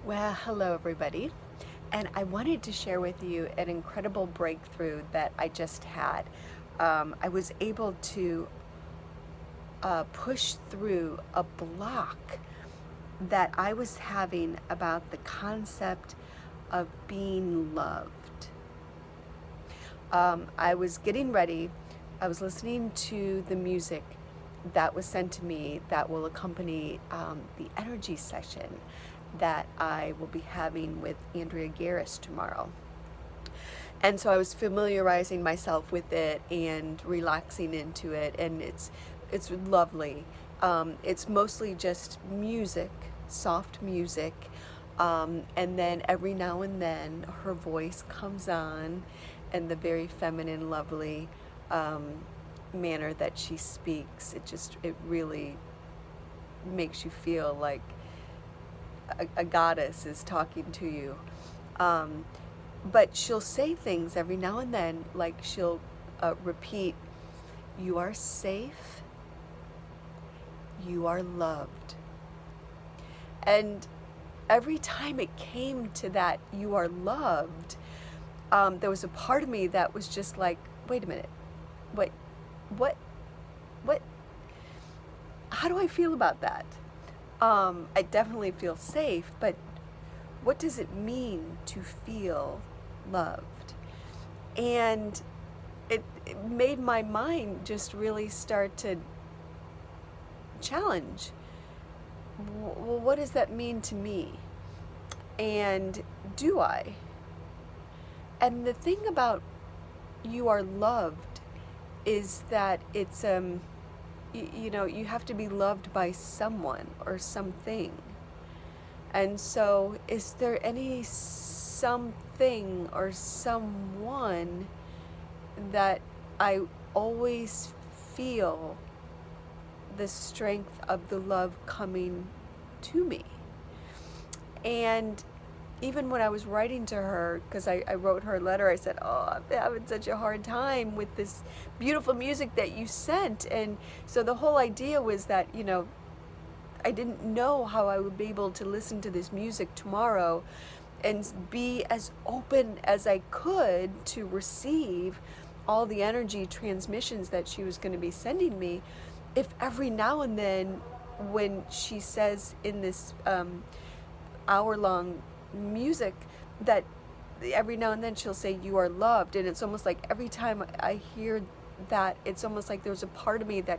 Well, hello everybody. And I wanted to share with you an incredible breakthrough that I just had. I was able to push through a block that I was having about the concept of being loved. I was getting ready, I was listening to the music that was sent to me that will accompany the energy session that I will be having with Andrea Garris tomorrow. And so I was familiarizing myself with it and relaxing into it, and it's lovely. It's mostly just music, soft music, and then every now and then her voice comes on, and the very feminine, lovely manner that she speaks. It really makes you feel like a goddess is talking to you. But she'll say things every now and then, like she'll repeat, "You are safe, you are loved." And every time it came to that, "you are loved," there was a part of me that was just like, wait a minute, wait, what, what, how do I feel about that? I definitely feel safe, but what does it mean to feel loved? And it made my mind just really start to challenge. Well, what does that mean to me? And do I? And the thing about "you are loved" is that it's you have to be loved by someone or something. And so, is there any something or someone that I always feel the strength of the love coming to me? And even when I was writing to her, because I wrote her a letter, I said, "Oh, I'm having such a hard time with this beautiful music that you sent." And so the whole idea was that, I didn't know how I would be able to listen to this music tomorrow and be as open as I could to receive all the energy transmissions that she was going to be sending me, if every now and then, when she says in this hour-long music, that every now and then she'll say, "You are loved," and it's almost like every time I hear that, it's almost like there's a part of me that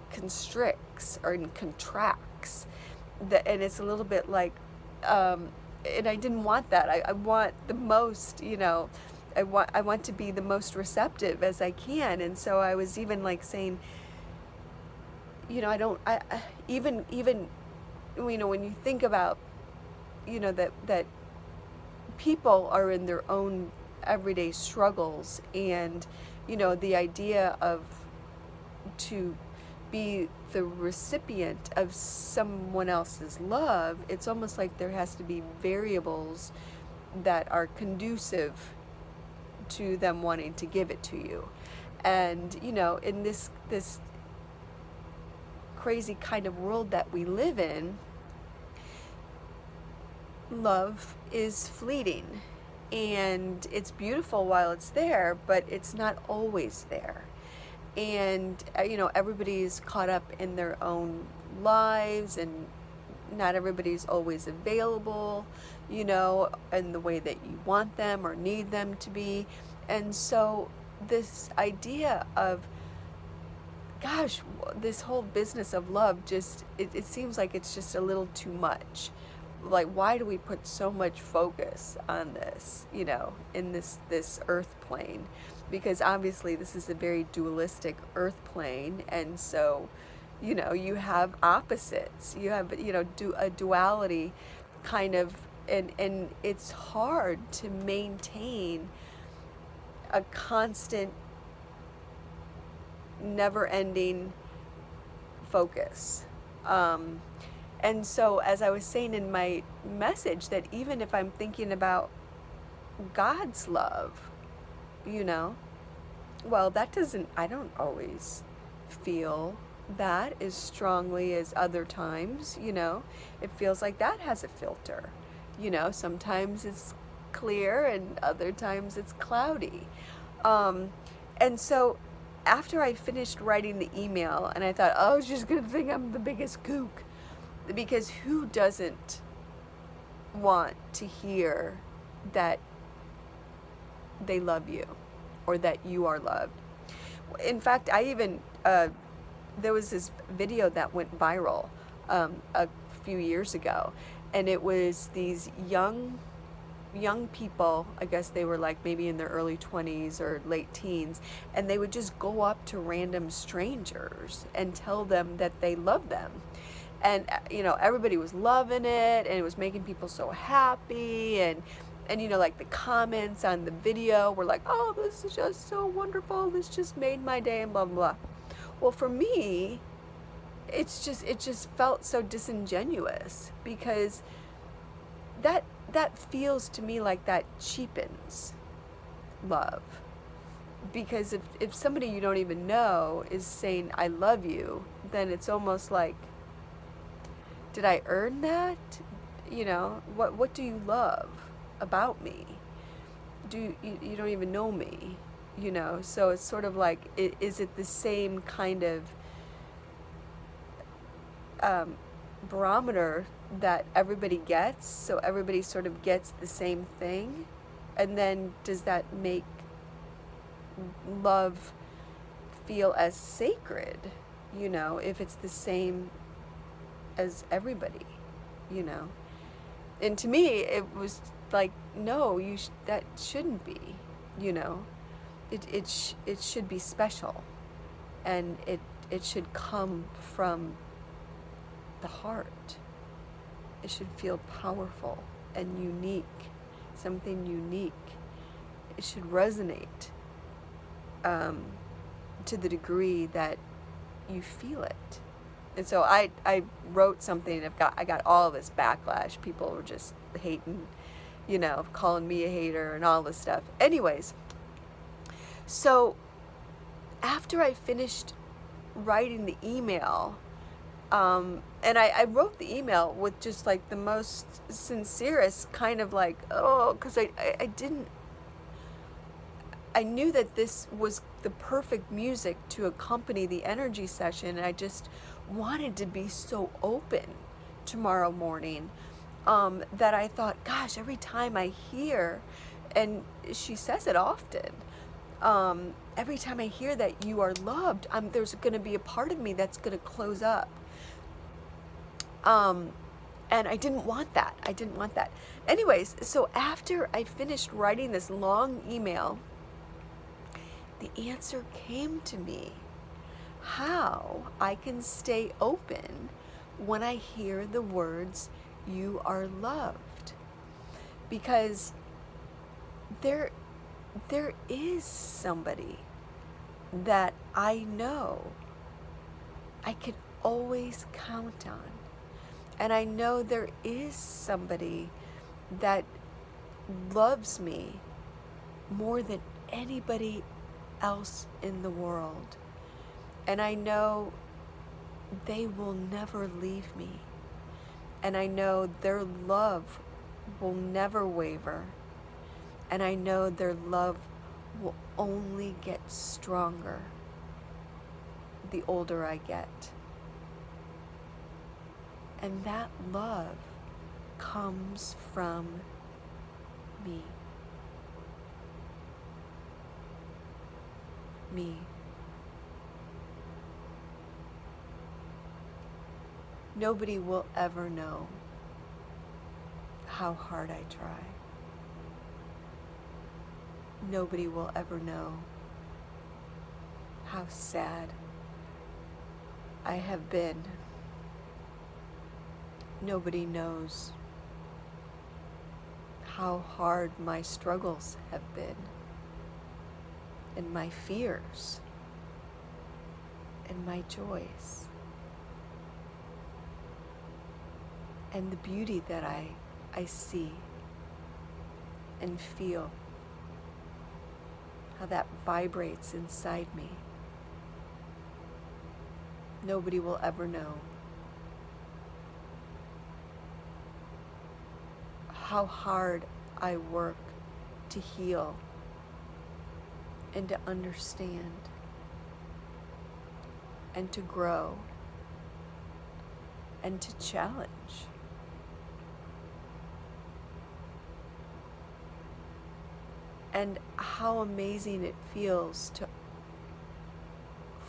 constricts or contracts, and it's a little bit like, and I didn't want that. I want the most, I want to be the most receptive as I can. And so I was even like saying, I don't, even when you think about, that people are in their own everyday struggles, and the idea of to be the recipient of someone else's love, it's almost like there has to be variables that are conducive to them wanting to give it to you. And in this crazy kind of world that we live in, love is fleeting, and it's beautiful while it's there, but it's not always there. And everybody's caught up in their own lives, and not everybody's always available, in the way that you want them or need them to be. And so this idea of, gosh, this whole business of love, just it seems like it's just a little too much. Like, why do we put so much focus on this, in this earth plane? Because obviously this is a very dualistic earth plane, and so you have opposites, you have a duality kind of, and it's hard to maintain a constant, never-ending focus. And so, as I was saying in my message, that even if I'm thinking about God's love, well, I don't always feel that as strongly as other times, you know. It feels like that has a filter. You know, sometimes it's clear and other times it's cloudy. Um, and so after I finished writing the email, and I thought, oh, she's going to think I'm the biggest kook. Because who doesn't want to hear that they love you or that you are loved? In fact, I even, there was this video that went viral a few years ago, and it was these young people, I guess they were like maybe in their early 20s or late teens, and they would just go up to random strangers and tell them that they love them. And you know, everybody was loving it, and it was making people so happy, and you know, like the comments on the video were like, oh, this is just so wonderful, this just made my day, and blah blah blah. Well, for me, it just felt so disingenuous, because that feels to me like that cheapens love. Because if somebody you don't even know is saying I love you, then it's almost like, did I earn that? You know, what do you love about me? You don't even know me, you know? So it's sort of like, is it the same kind of barometer that everybody gets, so everybody sort of gets the same thing? And then does that make love feel as sacred, you know, if it's the same as everybody, you know? And to me, it was like, no, that shouldn't be, you know? It should be special, and it should come from the heart. It should feel powerful and unique, something unique. It should resonate to the degree that you feel it. And so I wrote something, and I got all this backlash. People were just hating, you know, calling me a hater and all this stuff. Anyways, so after I finished writing the email, and I wrote the email with just like the most sincerest kind of like, oh, because I knew that this was the perfect music to accompany the energy session, and I just wanted to be so open tomorrow morning, that I thought, gosh, every time I hear, and she says it often, every time I hear that you are loved, there's going to be a part of me that's going to close up. And I didn't want that. Anyways, so after I finished writing this long email, the answer came to me. How I can stay open when I hear the words, you are loved. Because there is somebody that I know I could always count on. And I know there is somebody that loves me more than anybody else in the world. And I know they will never leave me. And I know their love will never waver. And I know their love will only get stronger the older I get. And that love comes from me. Me. Nobody will ever know how hard I try. Nobody will ever know how sad I have been. Nobody knows how hard my struggles have been, and my fears, and my joys, and the beauty that I see and feel, how that vibrates inside me. Nobody will ever know how hard I work to heal and to understand and to grow and to challenge. And how amazing it feels to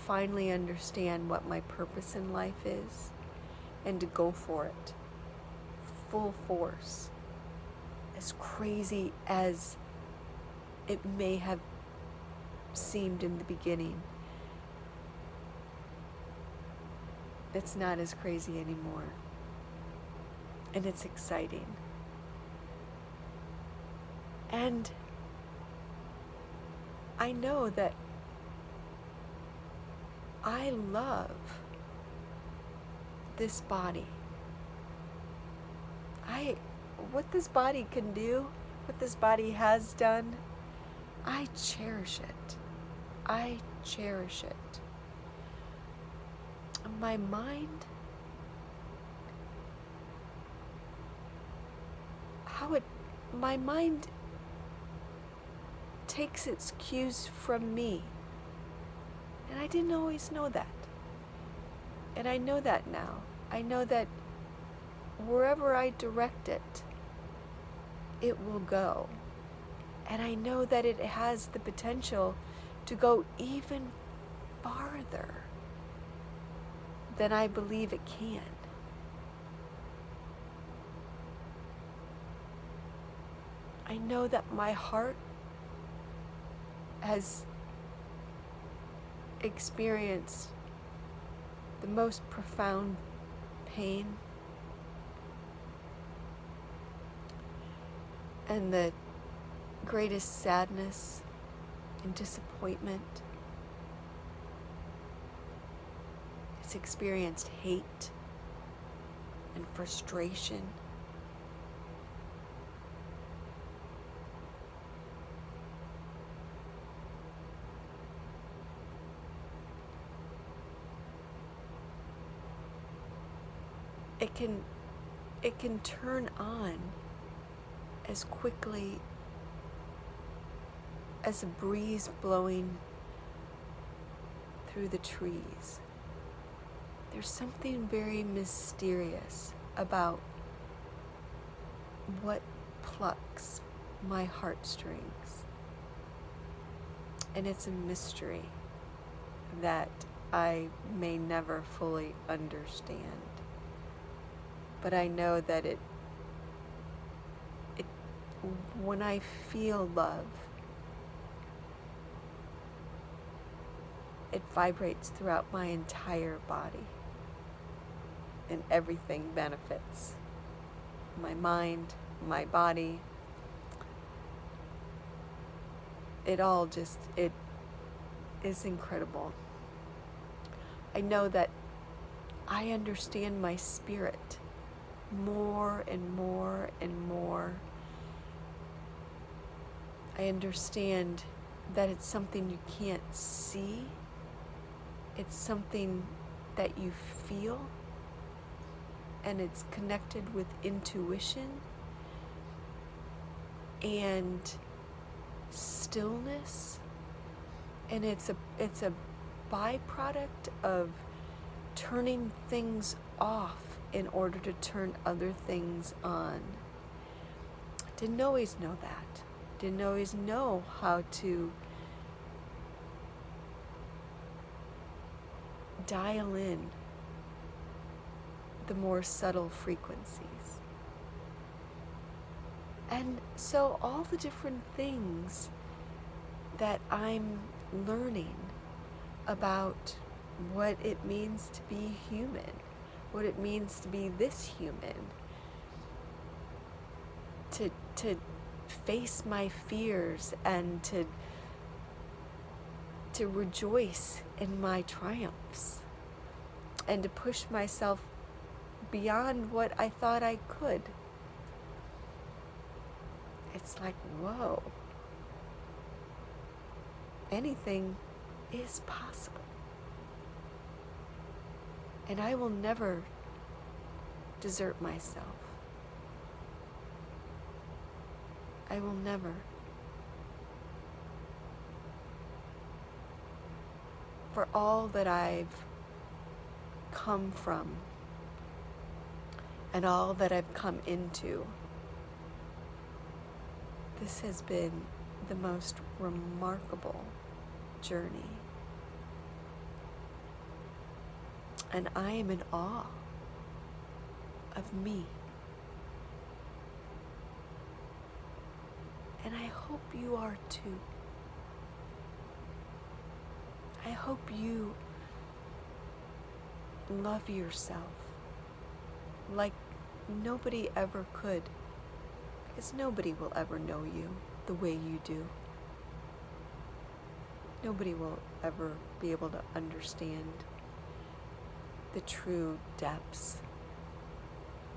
finally understand what my purpose in life is and to go for it full force, as crazy as it may have seemed in the beginning. It's not as crazy anymore, and it's exciting. And I know that I love this body. What this body can do, what this body has done, I cherish it. I cherish it. My mind, my mind takes its cues from me. And I didn't always know that. And I know that now. I know that wherever I direct it, it will go. And I know that it has the potential to go even farther than I believe it can. I know that my heart has experienced the most profound pain and the greatest sadness and disappointment. It's experienced hate and frustration. It can turn on as quickly as a breeze blowing through the trees. There's something very mysterious about what plucks my heartstrings. And it's a mystery that I may never fully understand. But I know that when I feel love, it vibrates throughout my entire body, and everything benefits. My mind, my body, it is incredible. I know that I understand my spirit more and more and more. I understand that it's something you can't see. It's something that you feel, and it's connected with intuition and stillness, and it's a byproduct of turning things off in order to turn other things on. Didn't always know that. Didn't always know how to dial in the more subtle frequencies. And so all the different things that I'm learning about what it means to be human, what it means to be this human, to face my fears and to rejoice in my triumphs and to push myself beyond what I thought I could. It's like, whoa, anything is possible. And I will never desert myself. I will never. For all that I've come from and all that I've come into, this has been the most remarkable journey. And I am in awe of me. And I hope you are too. I hope you love yourself like nobody ever could, because nobody will ever know you the way you do. Nobody will ever be able to understand the true depths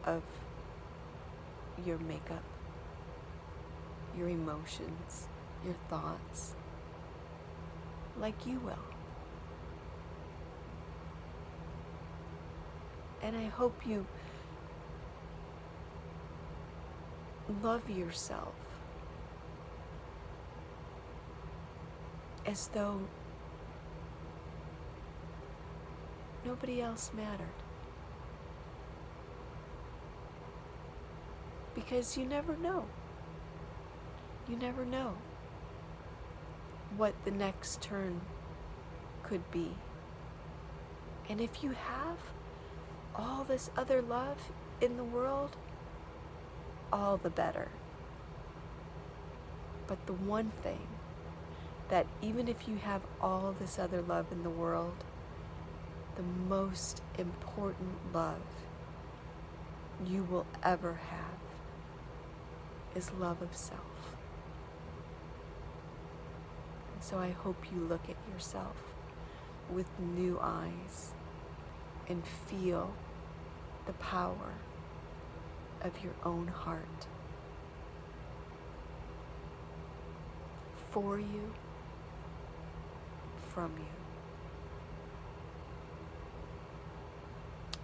of your makeup, your emotions, your thoughts, like you will. And I hope you love yourself as though nobody else mattered. Because you never know. You never know what the next turn could be. And if you have all this other love in the world, all the better. But the one thing that even if you have all this other love in the world, the most important love you will ever have is love of self. And so I hope you look at yourself with new eyes and feel the power of your own heart for you, from you.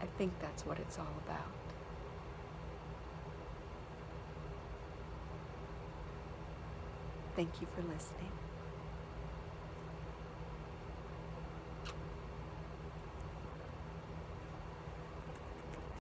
I think that's what it's all about. Thank you for listening.